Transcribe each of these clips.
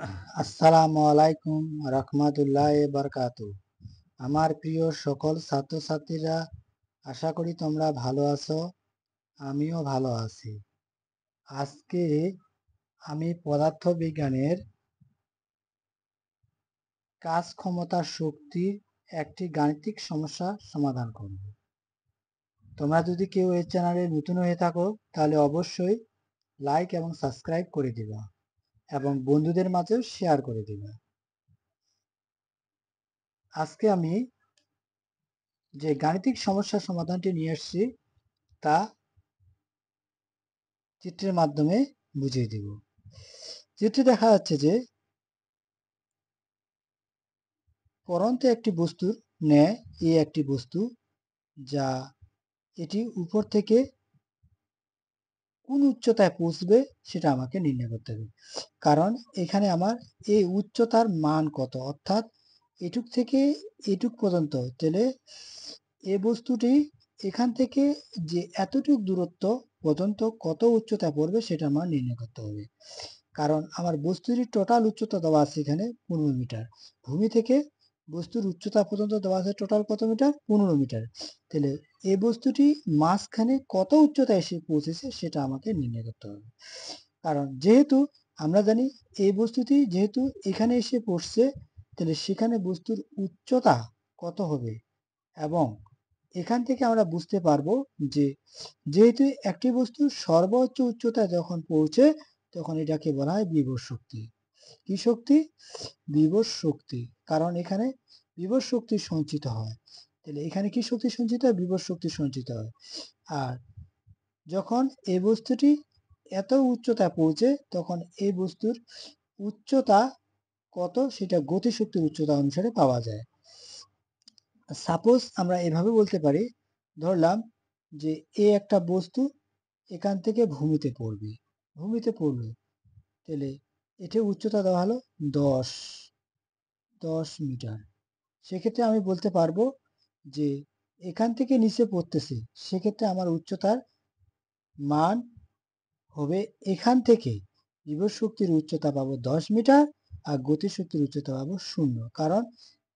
আসসালামু আলাইকুম রহমতুল্লাহ বারকাতু। আমার প্রিয় সকল ছাত্রছাত্রীরা, আশা করি তোমরা ভালো আছো। আমিও ভালো আছি। আজকে আমি পদার্থ বিজ্ঞানের কাজ ক্ষমতা শক্তির একটি গাণিতিক সমস্যা সমাধান করব। তোমরা যদি কেউ এই চ্যানেলে নতুন হয়ে থাকো তাহলে অবশ্যই লাইক এবং সাবস্ক্রাইব করে দিবা এবং বন্ধুদের মাঝেও শেয়ার করে দিবা। আজকে আমি যে গাণিতিক সমস্যার সমাধানটি নিয়ে এসেছি তা চিত্রের মাধ্যমে বুঝিয়ে দিব। চিত্রে দেখা যাচ্ছে যে পরন্ত একটি বস্তুর ন্যায় এই একটি বস্তু, যা এটি উপর থেকে কোন উচ্চতায় পৌঁছবে সেটা আমাকে নির্ণয় করতে হবে। কারণ এখানে আমার এই উচ্চতার মান কত, অর্থাৎ এটুক থেকে এটুক পর্যন্ত, তাহলে এই বস্তুটি এখান থেকে যে এতটুক দূরত্ব পর্যন্ত কত উচ্চতায় পড়বে সেটা আমার নির্ণয় করতে হবে। কারণ আমার বস্তুটির টোটাল উচ্চতা দেওয়া আছে এখানে 15 মিটার। ভূমি থেকে বস্তুর উচ্চতা পর্যন্ত দেওয়া আছে টোটাল কত মিটার? 15 মিটার। তাহলে এই বস্তুটি মাঝখানে কত উচ্চতায় এসে পৌঁছেছে সেটা আমাকে নির্ণয় করতে হবে। কারণ যেহেতু আমরা জানি এই বস্তুটি যেহেতু এখানে এসে পড়ছে, তাহলে সেখানে বস্তুর উচ্চতা কত হবে, এবং এখান থেকে আমরা বুঝতে পারবো যে যেহেতু একটি বস্তুর সর্বোচ্চ উচ্চতায় যখন পৌঁছে তখন এটাকে বলা হয় বিভব শক্তি। কি শক্তি? বিভব শক্তি। কারণ এখানে বিভব শক্তি সঞ্চিত হয়। তাহলে এখানে কি শক্তি সঞ্চিত হয়? বিভব শক্তি সঞ্চিত হয়। আর যখন এই বস্তুটি এত উচ্চতায় পৌঁছে তখন এই বস্তুর উচ্চতা কত সেটা গতিশক্তির উচ্চতা অনুসারে পাওয়া যায়। সাপোজ আমরা এভাবে বলতে পারি, ধরলাম যে এ একটা বস্তু এখান থেকে ভূমিতে পড়বে, তাহলে এটির উচ্চতা দেওয়া হলো 10 মিটার। সেক্ষেত্রে আমি বলতে পারবো যে এখান থেকে নিচে পড়তেছে, সেক্ষেত্রে আমার উচ্চতার মান হবে এখান থেকে বিভব শক্তির উচ্চতা পাবো 10 মিটার আর গতিশক্তির উচ্চতা পাবো 0। কারণ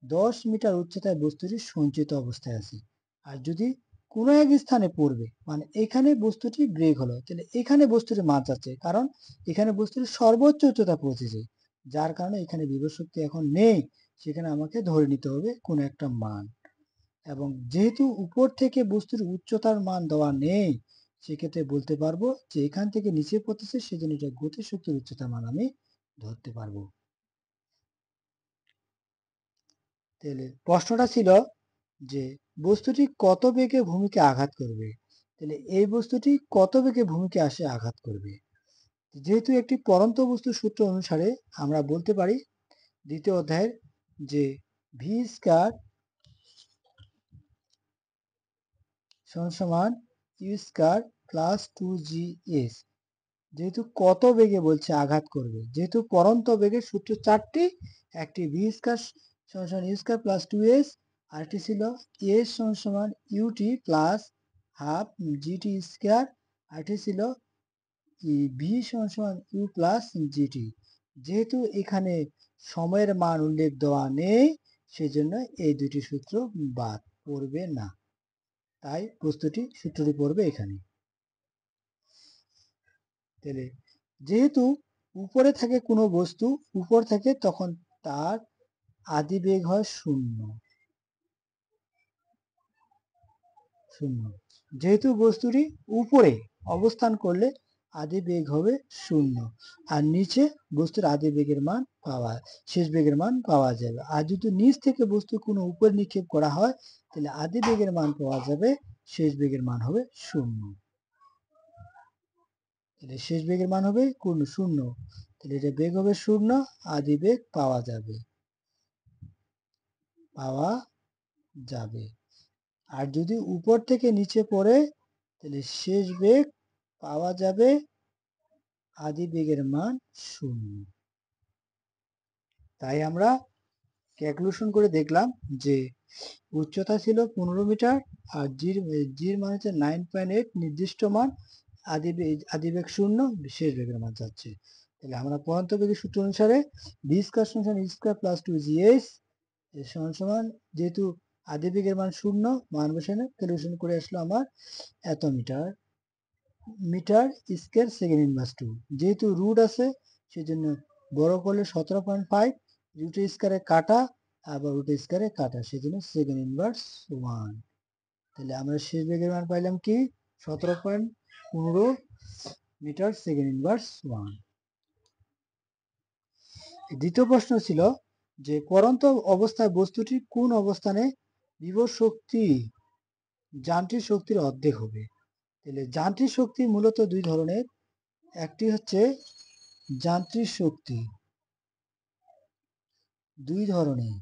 10 মিটার উচ্চতায় বস্তুটি সঞ্চিত অবস্থায় আছে। আর যদি কোনো এক স্থানে পড়বে, মানে এখানে বস্তুটি ব্রেক হলো, তাহলে এখানে বস্তুটি মার যাচ্ছে, কারণ এখানে বস্তুটি সর্বোচ্চ উচ্চতা পৌঁছেছে, যার কারণে এখানে বিভব শক্তি এখন নেই। সেখানে আমাকে ধরে নিতে হবে কোনো একটা মান। এবং যেহেতু উপর থেকে বস্তুর উচ্চতার মান দেওয়া নেই, সেক্ষেত্রে বলতে পারবো যে এখান থেকে নিচে পড়তেছে, সেজন্য এটা গতিশক্তির উচ্চতার মান আমি ধরতে পারবো। তাহলে প্রশ্নটা ছিল যে বস্তুটি কত বেগে ভূমিকে আঘাত করবে। তাহলে এই বস্তুটি কত বেগে ভূমিকে আসে আঘাত করবে। যেহেতু একটি পরন্ত বস্তুর সূত্র অনুসারে আমরা বলতে পারি দ্বিতীয় অধ্যায়ের যে ভি স্কয়ার সমান ইউ স্কয়ার প্লাস 2g's। যেহেতু কত বেগে বলছে আঘাত করবে, যেহেতু পরন্ত বেগের সূত্র চারটি, একটি ভি স্কয়ার সমান ইউ স্কয়ার প্লাস 2s, আরেকটি ছিল এস সমান UT plus half GT square, আরেকটি ছিল ভি সমান ইউ প্লাস জিটি। যেহেতু এখানে সময়ের মান উল্লেখ দেওয়া নেই, সেজন্য এই দুটি সূত্র বাদ পড়বে না, তাই প্রস্তুতি সূত্রটি পড়বে এখানে। তাহলে যেহেতু উপরে থাকে কোনো বস্তু, উপর থেকে তখন তার আদি বেগ হয় 0। যেহেতু বস্তুটি উপরে অবস্থান করলে আদি বেগ হবে 0, আর নিচে বস্তুর আদি বেগের মান শেষ বেগের মান পাওয়া যাবে। আর যদি নিচ থেকে বস্তু কোনো উপর নিক্ষেপ করা হয়, তাহলে আদি বেগের মান পাওয়া যাবে, শেষ বেগের মান হবে 0। তাহলে শেষ বেগের মান হবে 0, তাহলে এটা বেগ হবে 0, আদি বেগ পাওয়া যাবে। আর যদি উপর থেকে নিচে পড়ে, তাহলে শেষ বেগ পাওয়া যাবে, আদি বেগের মান 0। তাই আমরা ক্যালকুলেশন করে দেখলাম যে উচ্চতা ছিল 15 মিটার আর জির মান হচ্ছে 9.8 নির্দিষ্ট মান, আদি বেগ 0, শেষ বেগের মান যাচ্ছে। তাহলে আমরা পদার্থবিজ্ঞানের সূত্র অনুসারে ভি স্কয়ার সমান ই স্কয়ার প্লাস 2gh সমান সমান, যেহেতু আদিবেগের মান 0 মান বসানো ক্যালকুলেশন করে আসলো আমার এত মিটার স্কয়ার সেকেন্ড ইনভার্স 2। যেহেতু রুট আছে সেজন্য বড় করলে 17.5, রুট স্কয়ারে কাটা আবার রুট স্কয়ারে কাটা, সেজন্য সেকেন্ড ইনভার্স 1। তাহলে আমরা শেষ বেগের মান পাইলাম কি 17.15 মিটার সেকেন্ড ইনভার্স 1। দ্বিতীয় প্রশ্ন ছিল যে পড়ন্ত অবস্থায় বস্তুটি কোন অবস্থানে বিভব শক্তি যান্ত্রিক শক্তির অর্ধেক হবে। তাহলে যান্ত্রিক শক্তি মূলত দুই ধরনের, একটি হচ্ছে যান্ত্রিক শক্তি দুই ধরনের,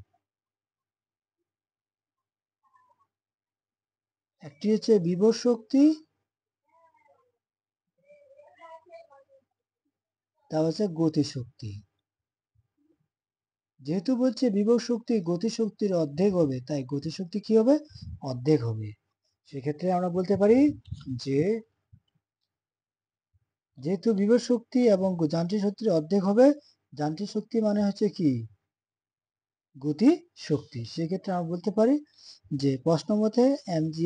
একটি হচ্ছে বিভব শক্তি, তা হচ্ছে গতিশক্তি। যেহেতু বলছে বিভব শক্তি গতিশক্তির অর্ধেক হবে, তাই গতিশক্তি কি হবে অর্ধেক হবে। সেক্ষেত্রে আমরা বলতে পারি যে যেহেতু বিভব শক্তি এবং যান্ত্রিক শক্তির অর্ধেক হবে, যান্ত্রিক শক্তি মানে হচ্ছে কি গতি শক্তি, সেক্ষেত্রে আমরা বলতে পারি যে প্রশ্ন মতে mgh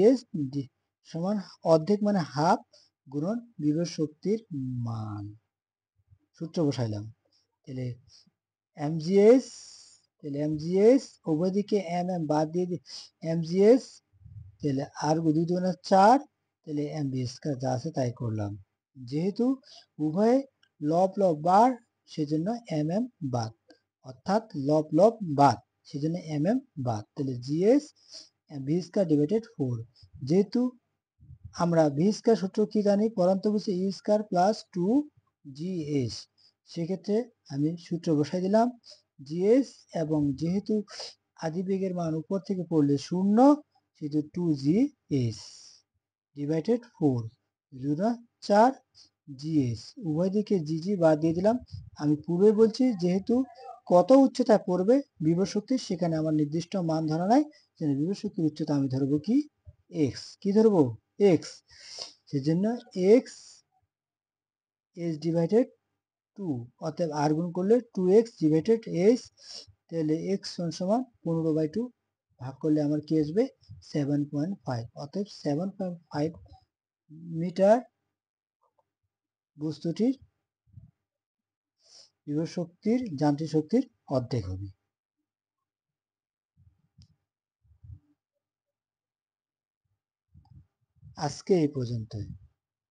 সমান অর্ধেক মানে হাফ গুণন বিভব শক্তির মান। সূত্র বসাইলাম, তাহলে mgh, তাহলে mgh উভয় দিকে mm বাদ দিয়ে mgh, তাহলে আর 2 দুগুণে 4, তাহলে mv স্কয়ার যা আছে তাই করলাম। যেহেতু উভয়ে লব লব বার সেজন্য mm বাদ, অর্থাৎ লব লব বাদ সেজন্য mm বাদ, তাহলে gh v স্কয়ার ডিভাইডেড 4। যেহেতু আমরা ভি স্কয়ার সূত্র কি জানি, পরন্ত বলছে ই স্কয়ার প্লাস 2gh, সেক্ষেত্রে আমি সূত্র বসাই দিলাম gh, এবং যেহেতু আদিবেগের মান উপর থেকে পড়লে 0 সেহেতু 2gh ডিভাইডেড 4 4 gh, উভয় দিকে gg বাদ দিয়ে দিলাম। আমি পূর্বে বলছি যেহেতু কত উচ্চতায় পড়বে বিভব শক্তি সেখানে আমার নির্দিষ্ট মান ধরা নাই, বিভব শক্তির উচ্চতা আমি ধরবো কি x, কি ধরবো x, সেজন্য x h ডিভাইডেড 2, অতএব আর গুণ করলে 2x ডিভাইডেড h, তাহলে x সমান 15/2 ভাগ করলে আমার কি আসবে 7.5, অতএব 7.5 মিটার বস্তুটির বিভব শক্তির যান্ত্রিক শক্তির অর্ধেক হবে। আজকে এই পর্যন্তই।